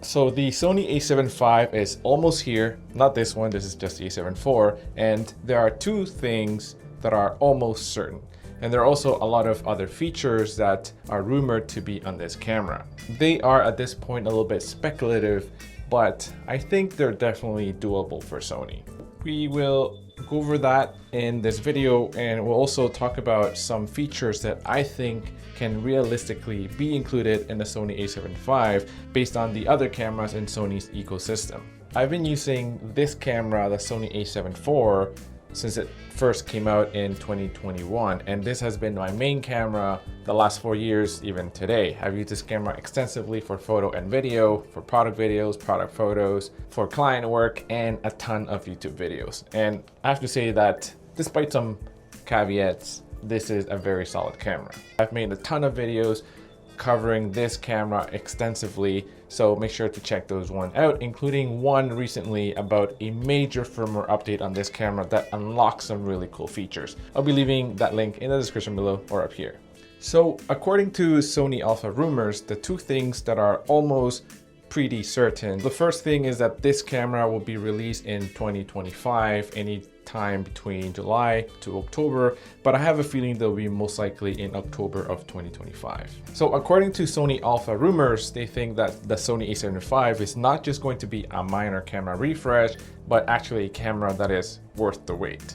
So the Sony a7V is almost here. Not this one, this is just the a7 IV. And there are two things that are almost certain. And there are also a lot of other features that are rumored to be on this camera. They are at this point a little bit speculative, but I think they're definitely doable for Sony. We will go over that in this video, and we'll also talk about some features that I think can realistically be included in the Sony a7V based on the other cameras in Sony's ecosystem. I've been using this camera, the Sony a7 IV, since it first came out in 2021, and this has been my main camera the last 4 years, even today. I've used this camera extensively for photo and video, for product videos, product photos, for client work, and a ton of YouTube videos. And I have to say that despite some caveats, this is a very solid camera. I've made a ton of videos covering this camera extensively, so make sure to check those one out, including one recently about a major firmware update on this camera that unlocks some really cool features. I'll be leaving that link in the description below or up here. So according to Sony Alpha rumors, the two things that are almost pretty certain. The first thing is that this camera will be released in 2025, anytime between July to October, but I have a feeling they'll be most likely in October of 2025. So according to Sony Alpha rumors, they think that the Sony a7V is not just going to be a minor camera refresh, but actually a camera that is worth the wait.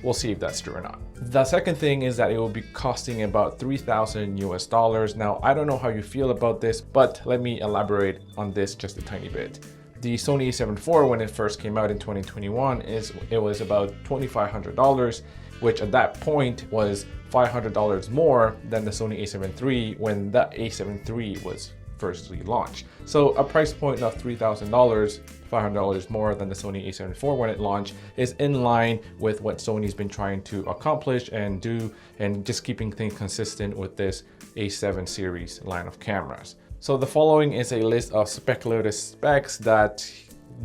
We'll see if that's true or not. The second thing is that it will be costing about $3,000 US. Now, I don't know how you feel about this, but let me elaborate on this just a tiny bit. The Sony a7 IV, when it first came out in 2021, it was about $2,500, which at that point was $500 more than the Sony a7 III when the a7 III was firstly launched. So a price point of $3,000, $500 more than the Sony a7 IV when it launched, is in line with what Sony's been trying to accomplish and do, and just keeping things consistent with this a7 series line of cameras. So the following is a list of speculative specs that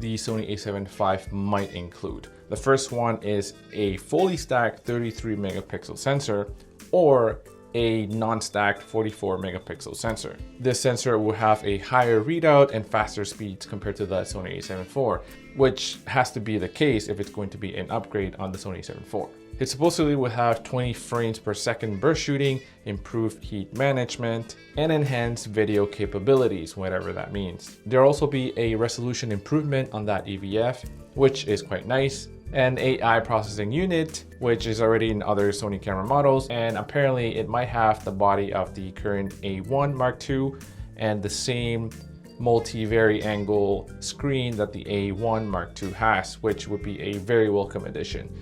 the Sony a7V might include. The first one is a fully stacked 33 megapixel sensor or a non-stacked 44 megapixel sensor. This sensor will have a higher readout and faster speeds compared to the Sony a7 IV, which has to be the case if it's going to be an upgrade on the Sony a7 IV. It supposedly will have 20 frames per second burst shooting, improved heat management, and enhanced video capabilities, whatever that means. There'll also be a resolution improvement on that EVF, which is quite nice, an AI processing unit, which is already in other Sony camera models, and apparently it might have the body of the current A1 Mark II and the same multi-vari-angle screen that the A1 Mark II has, which would be a very welcome addition.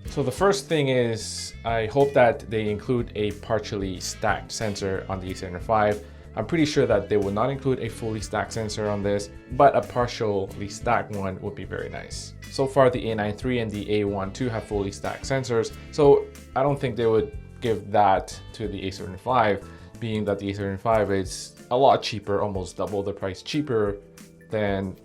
So the first thing is, I hope that they include a partially stacked sensor on the a7V. I'm pretty sure that they will not include a fully stacked sensor on this, but a partially stacked one would be very nice. So far, the A9 III and the A1 II have fully stacked sensors, so I don't think they would give that to the a7V, being that the a7V is a lot cheaper, almost double the price cheaper than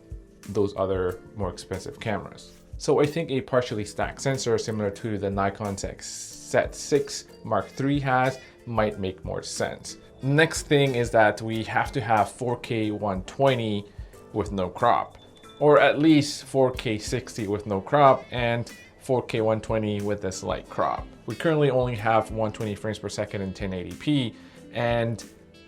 those other more expensive cameras. So I think a partially stacked sensor similar to the Nikon Z6 Mark III has might make more sense. Next thing is that we have to have 4K 120 with no crop, or at least 4K 60 with no crop and 4K 120 with a slight crop. We currently only have 120 frames per second in 1080p and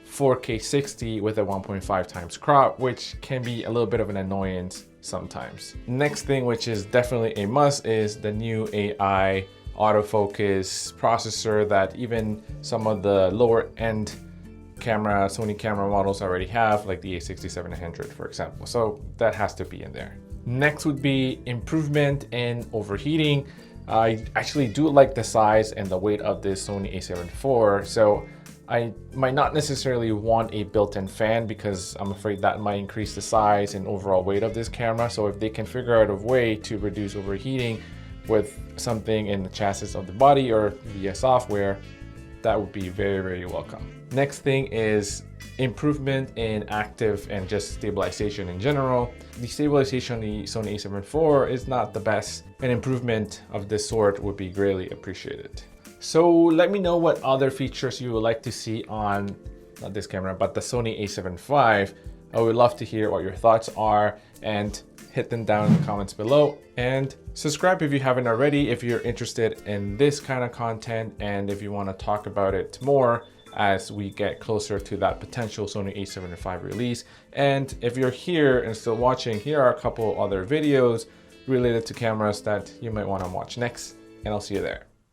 4K 60 with a 1.5 times crop, which can be a little bit of an annoyance sometimes. Next thing, which is definitely a must, is the new AI autofocus processor that even some of the lower end Sony camera models already have, like the a6700 for example. So that has to be in there. Next would be improvement in overheating. I actually do like the size and the weight of this Sony a7 IV, so I might not necessarily want a built-in fan because I'm afraid that might increase the size and overall weight of this camera. So if they can figure out a way to reduce overheating with something in the chassis of the body or via software, that would be very, very welcome. Next thing is improvement in active and just stabilization in general. The stabilization on the Sony a7 IV is not the best. An improvement of this sort would be greatly appreciated. So let me know what other features you would like to see on not this camera, but the Sony a7v. I would love to hear what your thoughts are, and hit them down in the comments below. And subscribe if you haven't already, if you're interested in this kind of content and if you want to talk about it more as we get closer to that potential Sony a7v release. And if you're here and still watching, here are a couple other videos related to cameras that you might want to watch next, and I'll see you there.